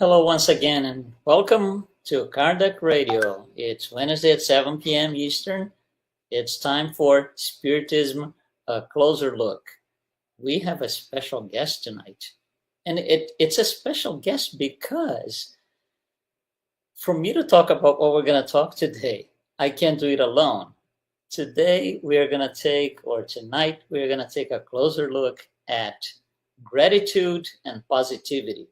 Hello once again and welcome to Kardec Radio. It's Wednesday at 7 p.m. Eastern. It's time for Spiritism, a closer look. We have a special guest tonight. And it's a special guest because for me to talk about what we're going to talk today, I can't do it alone. Today we are going to take, or tonight we are going to take a closer look at gratitude and positivity.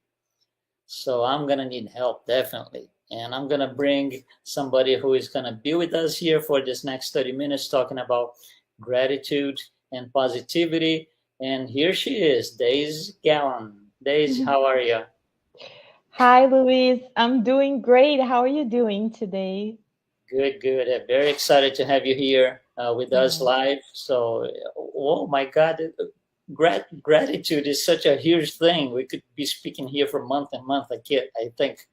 So I'm going to need help, definitely. And I'm going to bring somebody who is going to be with us here for this next 30 minutes talking about gratitude and positivity. And here she is, Deise Galan. Deise, how are you? Hi, Luiz. I'm doing great. How are you doing today? Good, good. I'm very excited to have you here with us Yeah. live. So, oh my God, gratitude is such a huge thing. We could be speaking here for month and month, I think.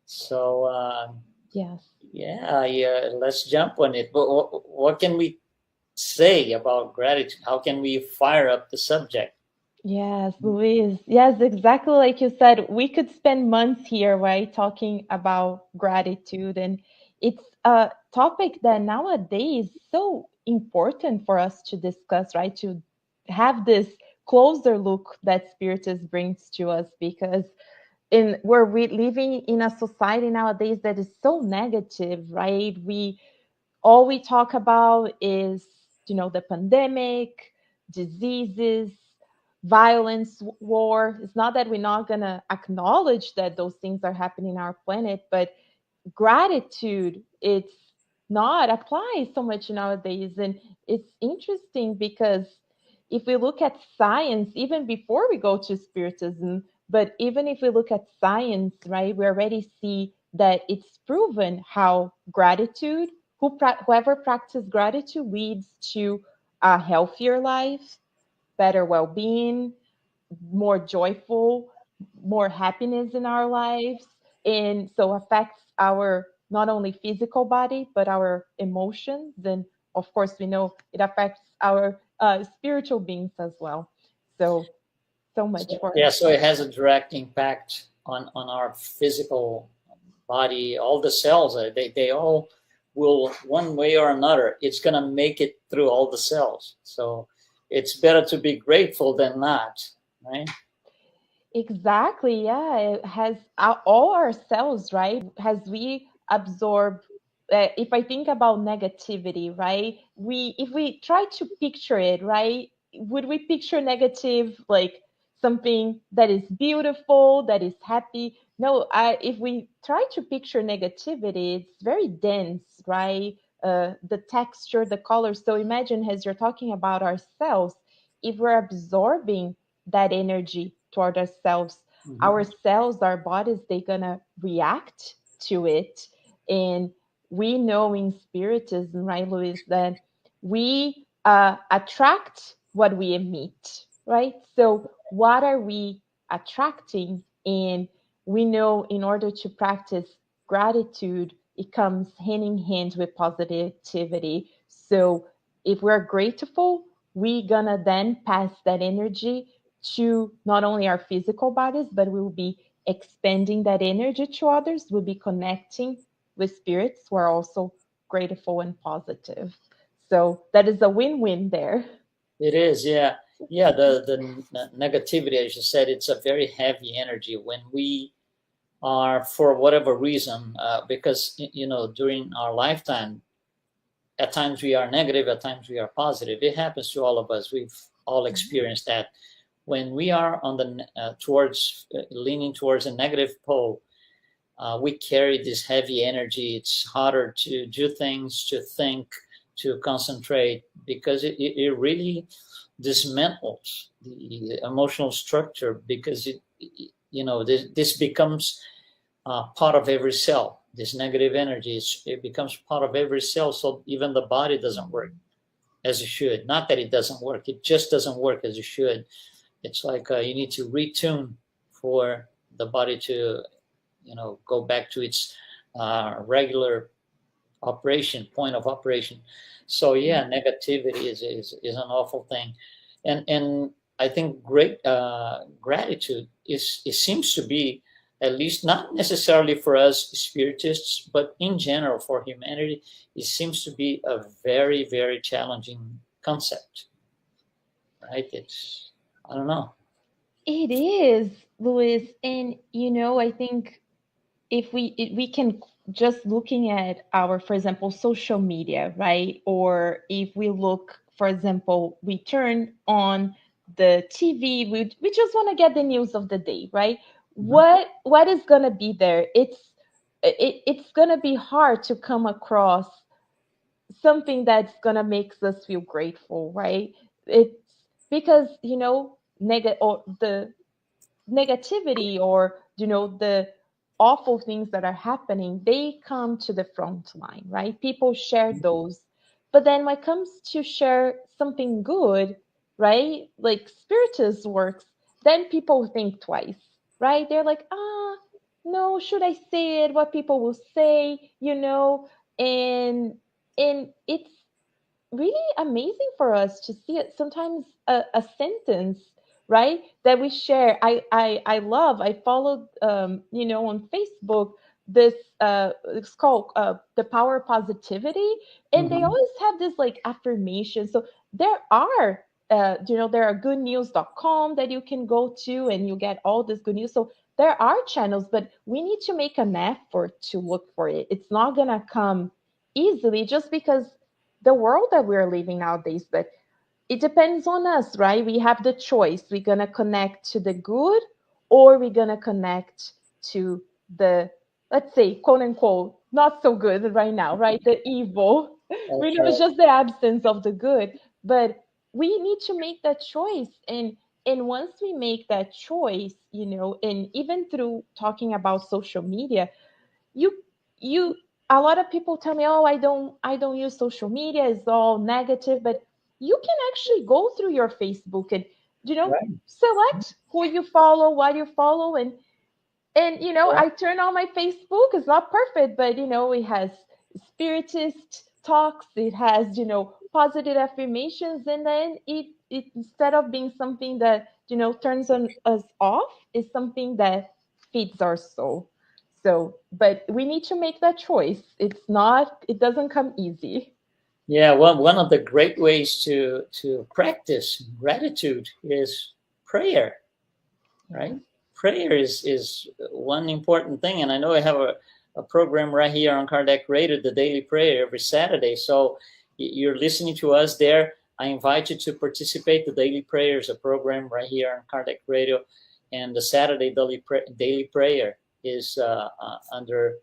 So, Yes. yeah, let's jump on it. But what can we say about gratitude? How can we fire up the subject? Yes, Luiz. Yes, exactly like you said. We could spend months here, right, talking about gratitude. And it's a topic that nowadays is so important for us to discuss, right? To have this closer look that Spiritus brings to us because we're living in a society nowadays that is so negative, right? We all we talk about is the pandemic, diseases, violence, war. It's not that we're not going to acknowledge that those things are happening in our planet, but gratitude, it's not applied so much nowadays. And it's interesting because if we look at science, even before we go to spiritism, but even if we look at science, right, we already see that it's proven how gratitude, whoever practices gratitude leads to a healthier life, better well-being, more joyful, more happiness in our lives, and so affects our not only physical body but our emotions, and of course we know it affects our spiritual beings as well. So much So, for yeah, so it has a direct impact on our physical body. All the cells, they all will, one way or another, it's going to make it through all the cells. So it's better to be grateful than not, right? exactly, yeah, it has all our cells, right, has we absorb. If I think about negativity, right, we if we try to picture it, right, would we picture negative like something that is beautiful, that is happy? No, if we try to picture negativity, it's very dense, right? The texture, the color. So imagine, as you're talking about ourselves, if we're absorbing that energy toward ourselves, our Mm-hmm. cells, our bodies, they're gonna react to it. And we know in spiritism, right, Luis, that we attract what we emit, right? So what are we attracting? And we know in order to practice gratitude, it comes hand in hand with positivity. So if we're grateful, we gonna then pass that energy to not only our physical bodies, but we will be expanding that energy to others. We'll be connecting with spirits who are also grateful and positive. So that is a win-win there. It is, yeah, yeah. The negativity, as you said, it's a very heavy energy when we are, for whatever reason, because during our lifetime, at times we are negative, at times we are positive. It happens to all of us. We've all experienced that. When we are on the towards leaning towards a negative pole, we carry this heavy energy. It's harder to do things, to think, to concentrate, because it really dismantles the emotional structure, because this becomes part of every cell. This negative energy, it becomes part of every cell, so even the body doesn't work as it should. Not that it doesn't work, it just doesn't work as it should. It's like you need to retune for the body to go back to its regular operation point of operation. So yeah, negativity is an awful thing. And I think great gratitude is, it seems to be at least not necessarily for us spiritists, but in general for humanity, it seems to be a very, very challenging concept, right? It's, I don't know. It is, Luis. And, I think if we can just looking at our, for example, social media, right? Or if we look, for example, we turn on the TV, we just want to get the news of the day, right? Mhm. What is going to be there? It's going to be hard to come across something that's going to make us feel grateful, right? It's because, or the negativity, or the awful things that are happening, they come to the front line, right? People share those, but then when it comes to share something good, right, like spiritus works, then people think twice, right? They're like, no, should I say it, what people will say, and it's really amazing for us to see it. Sometimes a sentence, right, that we share. I love. I followed, on Facebook, this. It's called the Power of Positivity, and they Mhm. always have this like affirmation. So there are. There are goodnews.com that you can go to and you get all this good news. So there are channels, but we need to make an effort to look for it. It's not gonna come easily just because the world that we're living nowadays. But it depends on us, right? We have the choice. We're going to connect to the good, or we're going to connect to the, let's say, quote unquote, not so good right now, right? The evil. We That's know it's right. just the absence of the good. But we need to make that choice. And once we make that choice, and even through talking about social media, you you a lot of people tell me, oh, I don't use social media, it's all negative. But you can actually go through your Facebook and Right. select who you follow, what you follow. And Yeah. I turn on my Facebook. It's not perfect, but it has spiritist talks, it has positive affirmations, and then it instead of being something that turns on us off, is something that feeds our soul. So, but we need to make that choice. It doesn't come easy. Yeah. One of the great ways to practice gratitude is prayer, right? Prayer is one important thing, and I know I have a program right here on Kardec Radio, the Daily Prayer, every Saturday. So you're listening to us there. I invite you to participate. The Daily Prayer is a program right here on Kardec Radio, and the Saturday Daily Prayer is under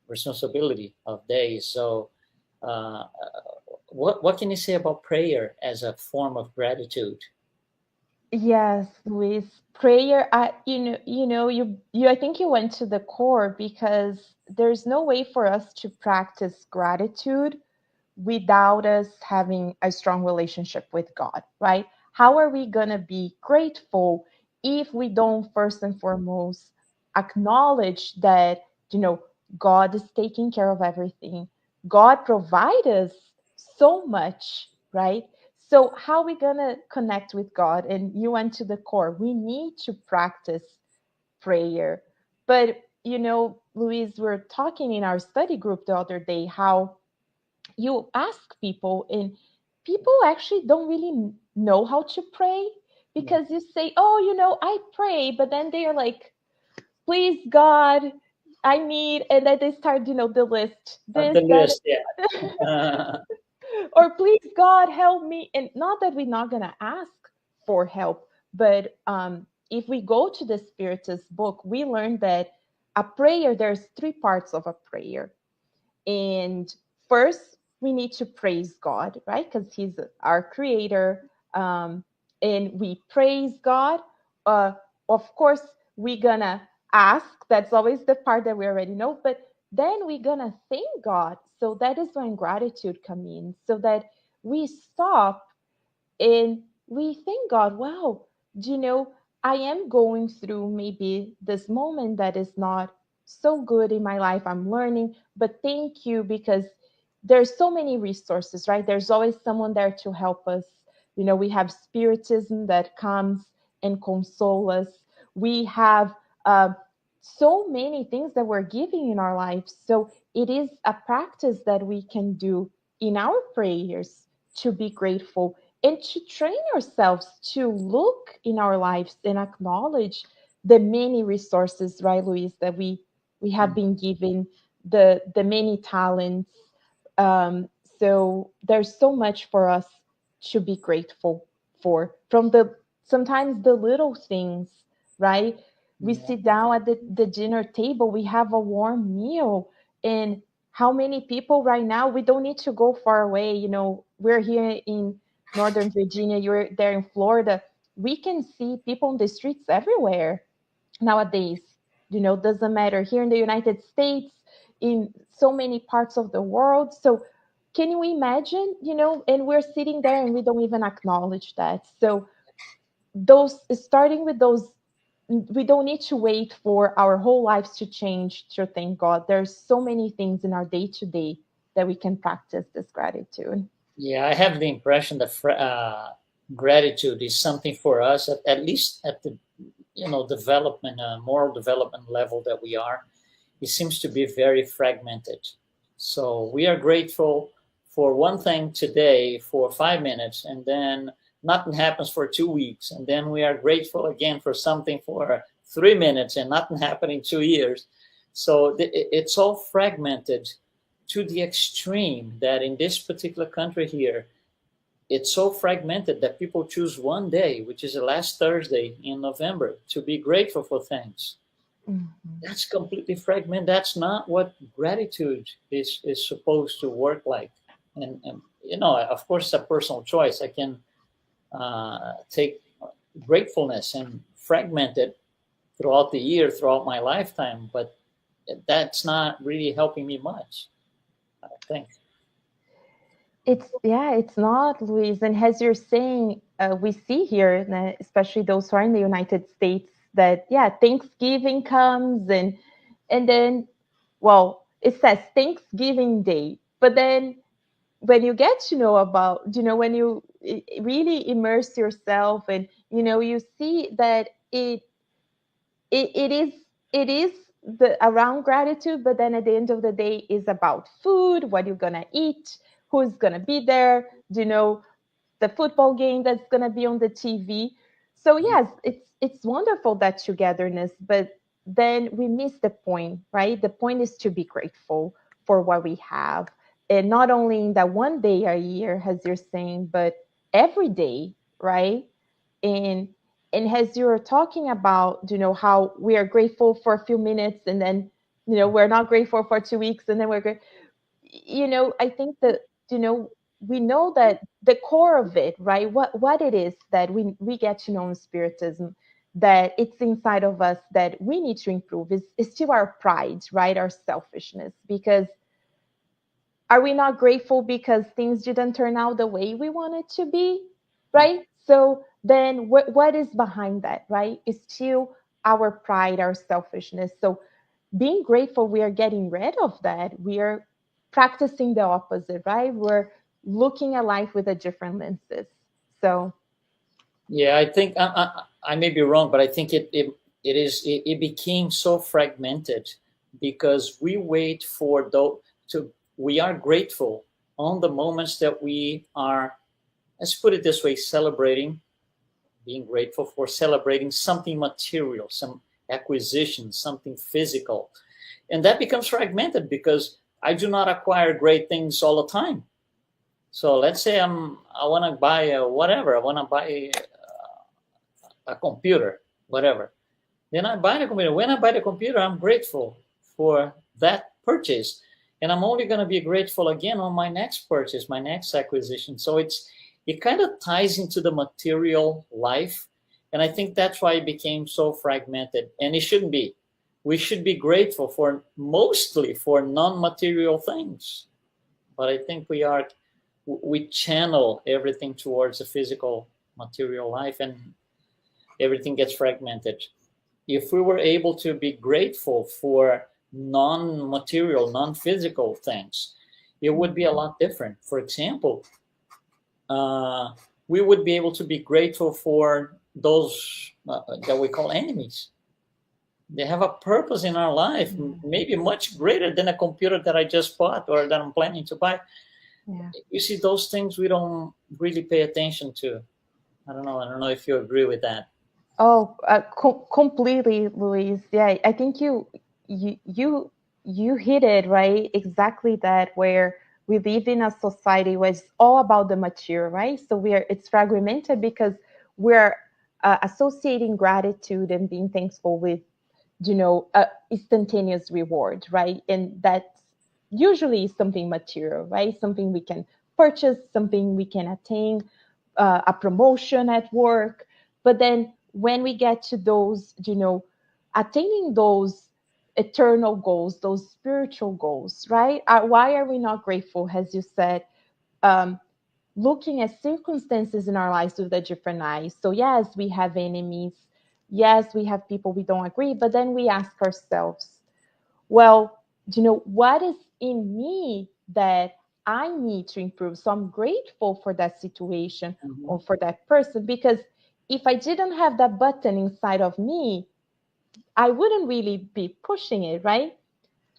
responsibility of Days. So, uh, what can you say about prayer as a form of gratitude? Yes, Luis. Prayer, you I think you went to the core, because there's no way for us to practice gratitude without us having a strong relationship with God, right? How are we going to be grateful if we don't first and foremost acknowledge that, you know, God is taking care of everything? God provides us so much, right? So how are we going to connect with God? And you went to the core. We need to practice prayer. But, Louise, we're talking in our study group the other day how you ask people, and people actually don't really know how to pray, Yeah. because you say, oh, I pray, but then they are like, please God, I need, and then they start, the list, this, The that, list, yeah. or please God help me. And not that we're not going to ask for help, but if we go to the Spiritist book, we learn that a prayer, there's three parts of a prayer. And first, we need to praise God, right? Because He's our creator. And we praise God. Uh, of course, we're gonna ask. That's always the part that we already know. But then we're gonna thank God. So that is when gratitude comes in. So that we stop and we thank God, wow, do I am going through maybe this moment that is not so good in my life. I'm learning, but thank you, because there's so many resources, right? There's always someone there to help us. We have Spiritism that comes and console us. We have so many things that we're giving in our lives. So it is a practice that we can do in our prayers to be grateful and to train ourselves to look in our lives and acknowledge the many resources, right, Luis, that we have been given, the many talents. So there's so much for us to be grateful for, from the sometimes the little things, right? We Yeah. sit down at the dinner table, we have a warm meal, and how many people right now, we don't need to go far away. We're here in Northern Virginia, you're there in Florida. We can see people on the streets everywhere nowadays. Doesn't matter, here in the United States, in so many parts of the world. So can you imagine, and we're sitting there and we don't even acknowledge that. So those, starting with those, we don't need to wait for our whole lives to change to thank God. There's so many things in our day to day that we can practice this gratitude. Yeah, I have the impression that gratitude is something for us, at least at the development, moral development level that we are. It seems to be very fragmented. So we are grateful for one thing today for 5 minutes, and then nothing happens for 2 weeks, and then we are grateful again for something for 3 minutes, and nothing happened in 2 years. So it's all fragmented to the extreme that in this particular country here, it's so fragmented that people choose one day, which is the last Thursday in November, to be grateful for things. Mhm. That's completely fragmented. That's not what gratitude is supposed to work like. And of course, it's a personal choice. I can take gratefulness and fragment it throughout the year, throughout my lifetime, but that's not really helping me much, I think. It's not, Luis. And as you're saying, we see here, especially those who are in the United States, that Thanksgiving comes, and then, well, it says Thanksgiving Day, but then when you get to know about, when you really immerse yourself, and you see that it is the around gratitude, but then at the end of the day is about food, what you're gonna eat, who's gonna be there, the football game that's gonna be on the TV. So yes, it's wonderful, that togetherness, but then we miss the point, right? The point is to be grateful for what we have, and not only in that one day a year, as you're saying, but every day, right? And and as you were talking about, how we are grateful for a few minutes, and then we're not grateful for 2 weeks, and then we're great. I think that we know that the core of it, right? What it is that we get to know in Spiritism, that it's inside of us, that we need to improve, is still our pride, right? Our selfishness. Because are we not grateful because things didn't turn out the way we wanted to be, right? So then what is behind that, right? It's still our pride, our selfishness. So being grateful, we are getting rid of that. We are practicing the opposite, right? We're looking at life with a different lenses. So Yeah, I think I may be wrong, but I think it became so fragmented because we wait for those to we are grateful on the moments that we are, let's put it this way, celebrating, being grateful for celebrating something material, some acquisition, something physical, and that becomes fragmented because I do not acquire great things all the time. So let's say I want to buy whatever, I want to buy a computer, whatever. Then I buy the computer. When I buy the computer, I'm grateful for that purchase. And I'm only going to be grateful again on my next purchase, my next acquisition. So it kind of ties into the material life. And I think that's why it became so fragmented. And it shouldn't be. We should be grateful for mostly for non-material things. But I think we channel everything towards the physical material life, and everything gets fragmented. If we were able to be grateful for non-material, non-physical things, it would be a lot different. For example, uh, we would be able to be grateful for those that we call enemies. They have a purpose in our life, maybe much greater than a computer that I just bought or that I'm planning to buy. Yeah. You see, those things we don't really pay attention to. I don't know. I don't know if you agree with that. Oh, completely, Luis. Yeah, I think you hit it right. Exactly that, where we live in a society where it's all about the material, right? So it's fragmented because we're associating gratitude and being thankful with, instantaneous reward, right? And that's usually something material, right? Something we can purchase, something we can attain, a promotion at work. But then when we get to those, attaining those eternal goals, those spiritual goals, right? Why are we not grateful, as you said? Um, Looking at circumstances in our lives with a different eyes. So, yes, we have enemies. Yes, we have people we don't agree. But then we ask ourselves, well, what is in me that I need to improve? So I'm grateful for that situation Mm-hmm. or for that person, because if I didn't have that button inside of me, I wouldn't really be pushing it, right?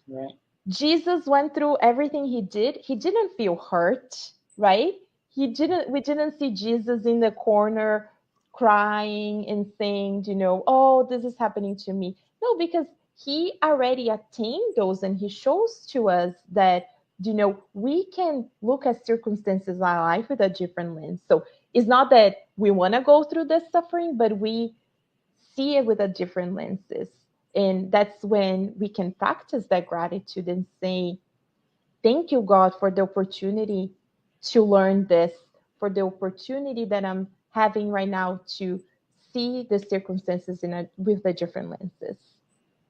Right. Jesus went through everything he did. He didn't feel hurt, right? We didn't see Jesus in the corner crying and saying, oh, this is happening to me. No, because he already attained those, and he shows to us that, we can look at circumstances in our life with a different lens. So it's not that we want to go through this suffering, but we see it with a different lenses. And that's when we can practice that gratitude and say, thank you, God, for the opportunity to learn this, for the opportunity that I'm having right now to see the circumstances with the different lenses.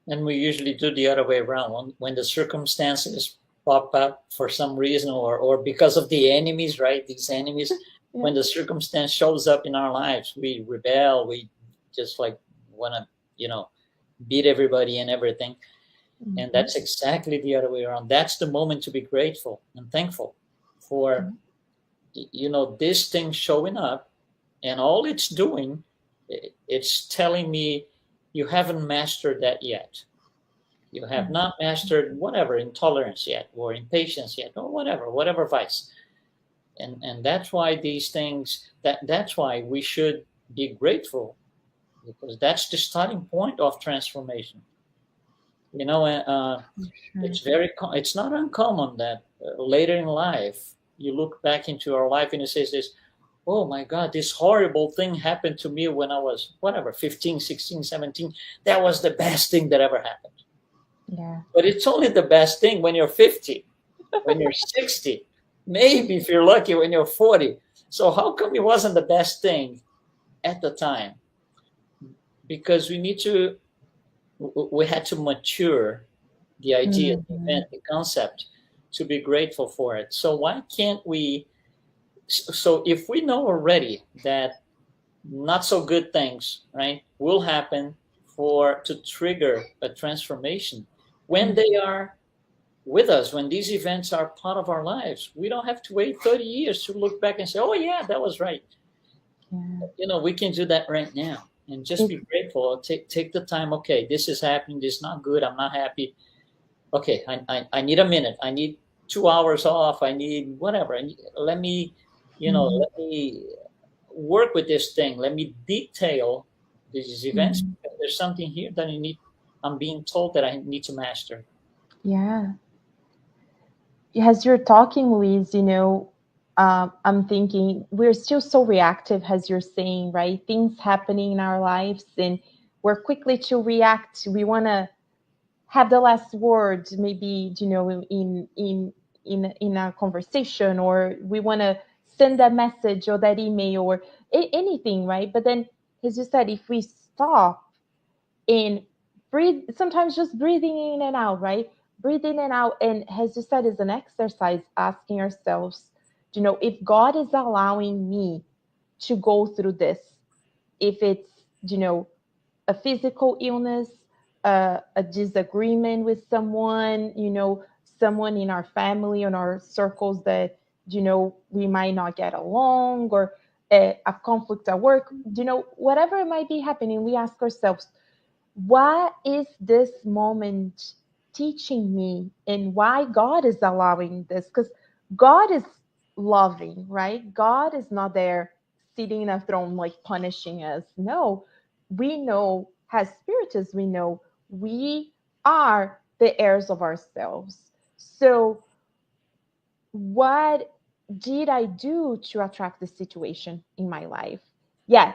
And we usually do the other way around. When the circumstances pop up for some reason, or because of the enemies, right? These enemies, Yeah. when the circumstance shows up in our lives, we rebel. We just like want to, beat everybody and everything. And Mm-hmm. that's exactly the other way around. That's the moment to be grateful and thankful for, this thing showing up, and all it's doing, it's telling me you haven't mastered that yet. You have not mastered whatever intolerance yet, or impatience yet, or whatever vice. And that's why these things, that's why we should be grateful, because that's the starting point of transformation. Sure. It's not uncommon that later in life you look back into our life and it says this, oh my God, this horrible thing happened to me when I was whatever, 15, 16, 17. That was the best thing that ever happened. Yeah. But it's only the best thing when you're 50, when you're 60, maybe if you're lucky when you're 40. So how come it wasn't the best thing at the time? Because we had to mature the idea, the Mm-hmm. event, the concept, to be grateful for it. So why can't we? So if we know already that not so good things, right, will happen for to trigger a transformation, when they are with us, when these events are part of our lives, we don't have to wait 30 years to look back and say, oh yeah, that was right. Yeah. We can do that right now and just be Ex- grateful. Take the time. Okay, this is happening, this is not good, I'm not happy. Okay, I need a minute, I need 2 hours off, I need whatever. Let me, mhm, let me work with this thing, let me detail these events, mhm. because there's something here that I'm being told that I need to master. Yeah. As you're talking, Louise, I'm thinking we're still so reactive, as you're saying, right? Things happening in our lives, and we're quickly to react. We want to have the last word, maybe, in a conversation, or we want to send that message or that email or anything, right? But then, as you said, if we stop and breathe, sometimes just breathing in and out, right? Breathing in and out, and as you said, is an exercise, asking ourselves, if God is allowing me to go through this, if it's, you know a physical illness, a disagreement with someone, someone in our family, in our circles that, we might not get along, or a conflict at work, whatever might be happening, we ask ourselves, what is this moment teaching me, and why God is allowing this? Because God is loving, right? God is not there sitting in a throne like punishing us. No, we know, as spirits, we know we are the heirs of ourselves. So what did I do to attract the situation in my life? Yeah,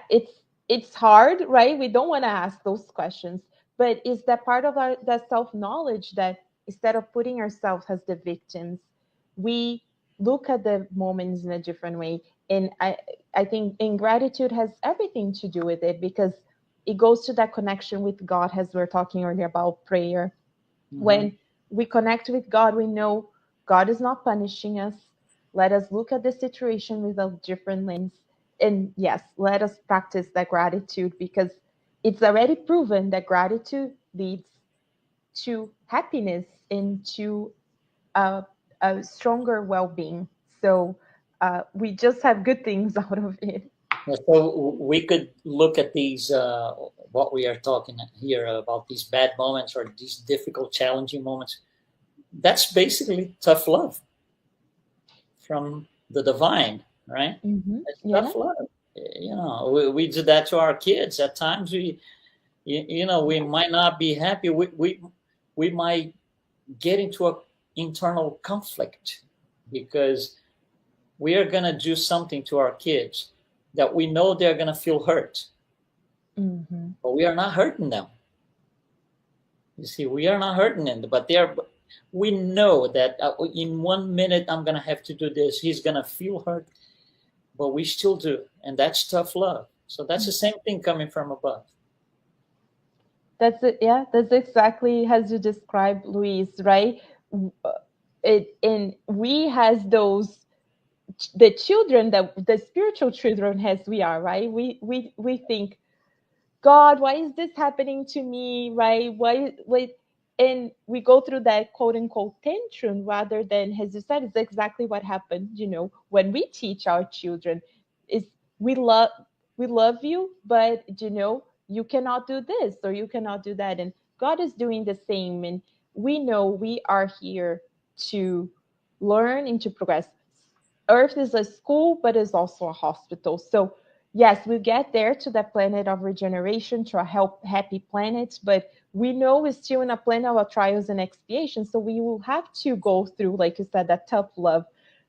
it's hard, right? We don't want to ask those questions, but is that part of our that self knowledge that instead of putting ourselves as the victims, we look at the moments in a different way. And I think ingratitude has everything to do with it, because it goes to that connection with God, as we are talking earlier about prayer. Mm-hmm. When we connect with God, we know God is not punishing us. Let us look at the situation with a different lens. And yes, let us practice that gratitude, because it's already proven that gratitude leads to happiness and to a, a stronger well being. So we just have good things out of it. Yeah, so we could look at these, what we are talking here about, these bad moments or these difficult, challenging moments. That's basically tough love from the divine, right? It's Yeah. tough love. You know, we do that to our kids. At times, we might not be happy. We might get into an internal conflict because we are going to do something to our kids that we know they're going to feel hurt, Hmm. but we are not hurting them. You see, we are not hurting them, but they're. We know that in 1 minute I'm going to have to do this. He's going to feel hurt, but we still do, and that's tough love. So that's the same thing coming from above. That's it. Yeah, that's exactly as you described, Luis, right? It and we has those the children, that the spiritual children, as we are, right? We think, God, why is this happening to me, right? Why? And we go through that quote unquote tantrum, rather than, as you said, it's exactly what happened. When we teach our children, is we love we love you, but you cannot do this or you cannot do that, and God is doing the same, and we know we are here to learn and to progress. Earth is a school, but is also a hospital. So yes, we get there to the planet of regeneration, to a happy planet, but we know we're still in a planet of trials and expiation. So we will have to go through, like you said, that tough love.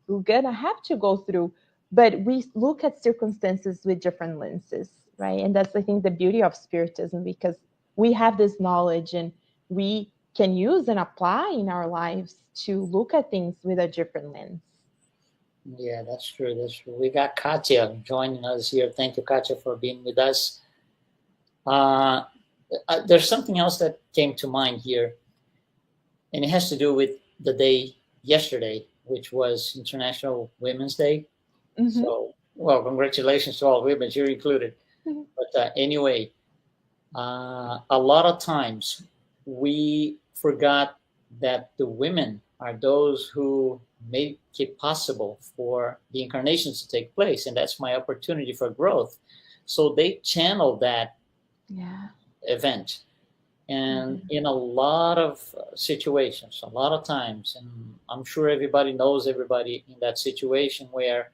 We're gonna have to go through, but we look at circumstances with different lenses, right? And that's, I think, the beauty of Spiritism, because we have this knowledge and we can use and apply in our lives to look at things with a different lens. Yeah, that's true. That's true. We got Katya joining us here. Thank you, Katya, for being with us. Uh, there's something else that came to mind here, and it has to do with the day yesterday, which was International Women's Day. Mm-hmm. So, well, congratulations to all women, you're included. But anyway, a lot of times we forgot that the women are those who make it possible for the incarnations to take place, and that's my opportunity for growth. So they channel that Yeah. event, and Mhm. in a lot of situations, a lot of times, and I'm sure everybody knows everybody in that situation where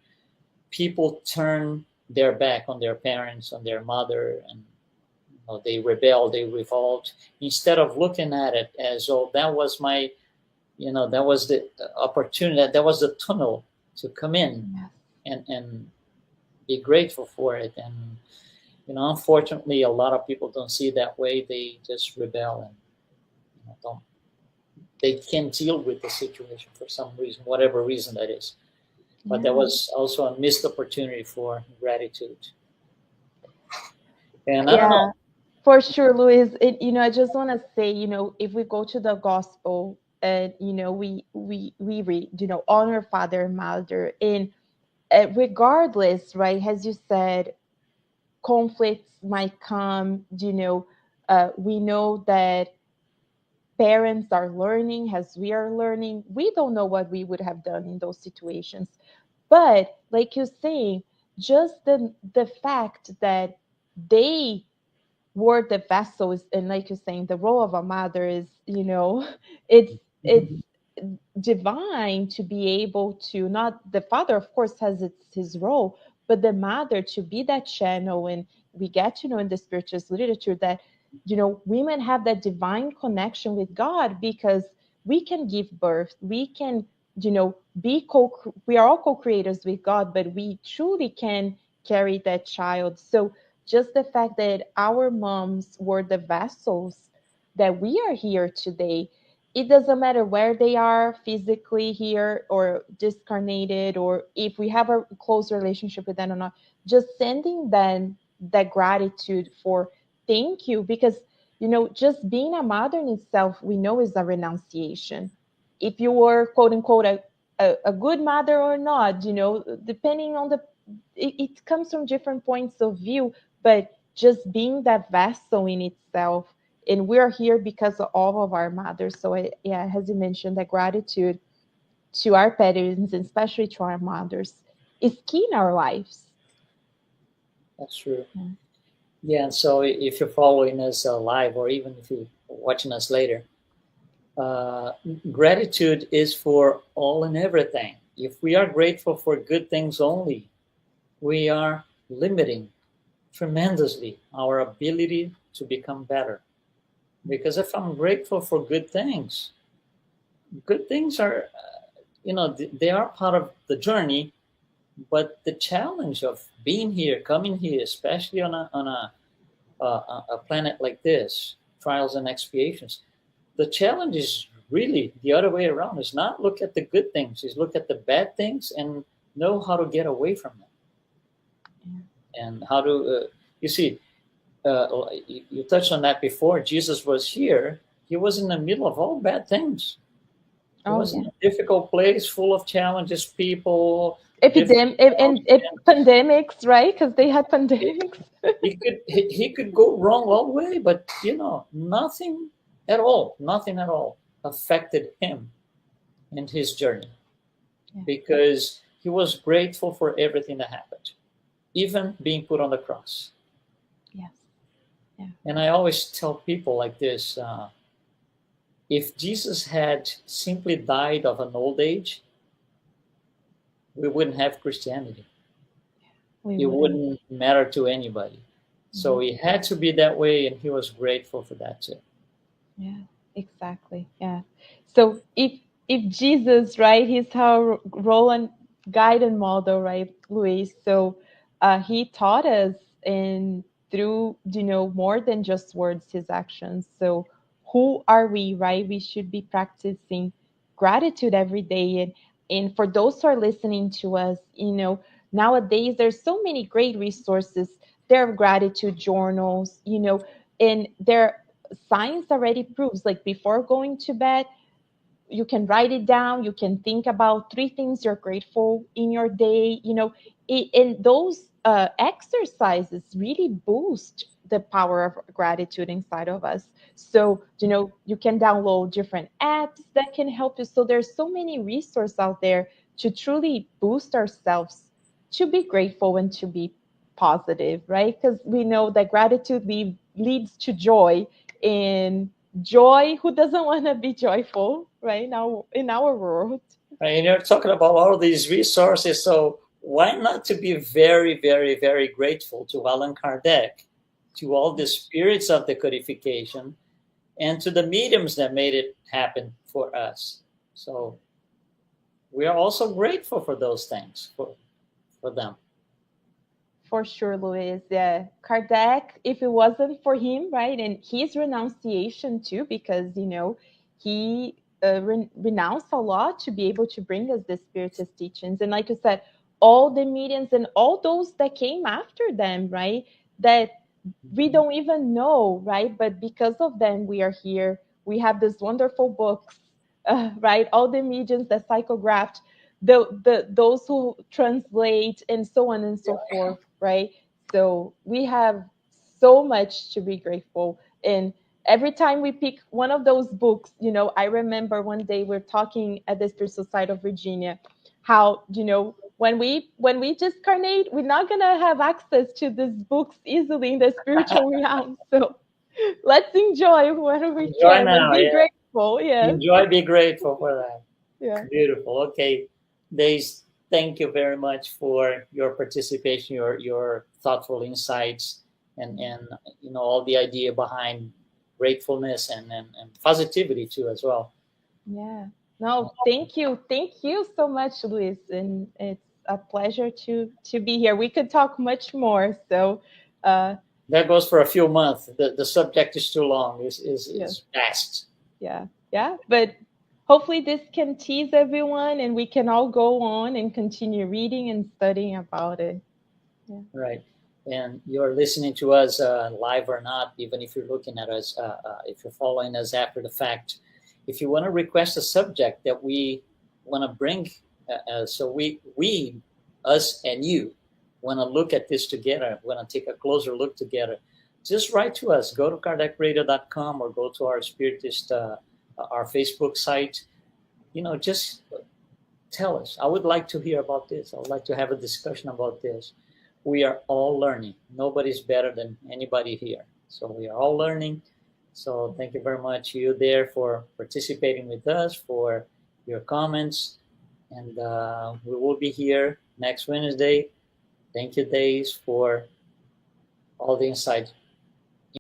people turn their back on their parents, on their mother, and they rebel, they revolt, instead of looking at it as, oh, that was my, that was the opportunity, that was the tunnel to come in Yes. and be grateful for it. And unfortunately, a lot of people don't see it that way. They just rebel and don't. They can't deal with the situation for some reason, whatever reason that is. But there Yeah. was also a missed opportunity for gratitude. And I don't know. Yeah. For sure, Luis. I just want to say, if we go to the gospel, and we read, honor father and mother, and regardless, right? As you said, conflicts might come. We know that parents are learning as we are learning. We don't know what we would have done in those situations, but like you're saying, just the fact that they we're the vessels, and like you're saying, the role of a mother is, it's it's divine to be able to, not the father of course has his role, but the mother to be that channel. And we get to know in the spiritual literature that women have that divine connection with God, because we can give birth, we can be we are all co-creators with God, but we truly can carry that child. So just the fact that our moms were the vessels that we are here today, it doesn't matter where they are physically here or discarnated, or if we have a close relationship with them or not, just sending them that gratitude for thank you. Because just being a mother in itself, we know, is a renunciation. If you were quote unquote a good mother or not, depending on it comes from different points of view, but just being that vessel in itself. And we're here because of all of our mothers. So yeah, as you mentioned, that gratitude to our parents, and especially to our mothers, is key in our lives. That's true. Yeah. Yeah, and so if you're following us live, or even if you're watching us later, uh, gratitude is for all and everything. If we are grateful for good things only, we are limiting tremendously our ability to become better. Because if I'm grateful for good things are, they are part of the journey. But the challenge of being here, coming here, especially on a planet like this, trials and expiations, the challenge is really the other way around. Is not look at the good things, is look at the bad things and know how to get away from them, and how to you see you touched on that before. Jesus was here. He was in the middle of all bad things. He Oh was in yeah. a difficult place full of challenges, people, different Epidemic and circumstances. pandemics, right? Because they had He, pandemics. he could go wrong all the way, but nothing at all, nothing at all affected him in his journey, Yeah. because he was grateful for everything that happened, even being put on the cross. Yes. Yeah. And I always tell people like this: if Jesus had simply died of an old age, we wouldn't have Christianity. We It wouldn't. wouldn't matter to anybody. So Mhm. he had to be that way, and he was grateful for that too. Yeah, exactly. Yeah. So if Jesus, right, he's our role and guide and model, right, Luis? So he taught us in through more than just words, his actions. So who are we, right? We should be practicing gratitude every day. And for those who are listening to us, nowadays there's so many great resources. There are gratitude journals, and there science already proves, like, before going to bed, you can write it down, you can think about three things you're grateful in your day, and those exercises really boost the power of gratitude inside of us. So you can download different apps that can help you. So there's so many resources out there to truly boost ourselves, to be grateful and to be positive, right? Because we know that gratitude leads to joy, and joy, who doesn't want to be joyful right now in our world? And you're talking about all of these resources, so why not to be very, very, very grateful to Allan Kardec, to all the spirits of the codification, and to the mediums that made it happen for us. So we are also grateful for those things, for them. For sure, Luis. Yeah, Kardec, if it wasn't for him, right, and his renunciation too, because he renounced a lot to be able to bring us the spiritist teachings. And like you said, all the mediums and all those that came after them, right, that we don't even know, right? But because of them, we are here. We have these wonderful books, right? All the mediums that psychographed, those who translate, and so on and so forth, right? So we have so much to be grateful. And every time we pick one of those books, I remember one day we're talking at the Spirit Society of Virginia, how when we discarnate, we're not gonna have access to these books easily in the spiritual realm. So let's enjoy when we Enjoy can and now, be yeah. grateful. Yes. Enjoy, be grateful for that. Yeah. Beautiful. Okay, Days, thank you very much for your participation, your thoughtful insights, and all the idea behind gratefulness and positivity too as well. Yeah. No, thank you. Thank you so much, Luis. And it's a pleasure to be here. We could talk much more. So uh That goes for a few months. The subject is too long. yeah, Is vast. yeah, yeah. But hopefully this can tease everyone and we can all go on and continue reading and studying about it. Yeah. Right. And you're listening to us live or not, even if you're looking at us, if you're following us after the fact. If you want to request a subject that we want to bring, so us and you, want to look at this together, want to take a closer look together, just write to us. Go to kardecradio.com or go to our Spiritist, our Facebook site. Just tell us. I would like to hear about this. I would like to have a discussion about this. We are all learning. Nobody's better than anybody here. So we are all learning. So thank you very much, you there, for participating with us, for your comments. And we will be here next Wednesday. Thank you, Days, for all the insights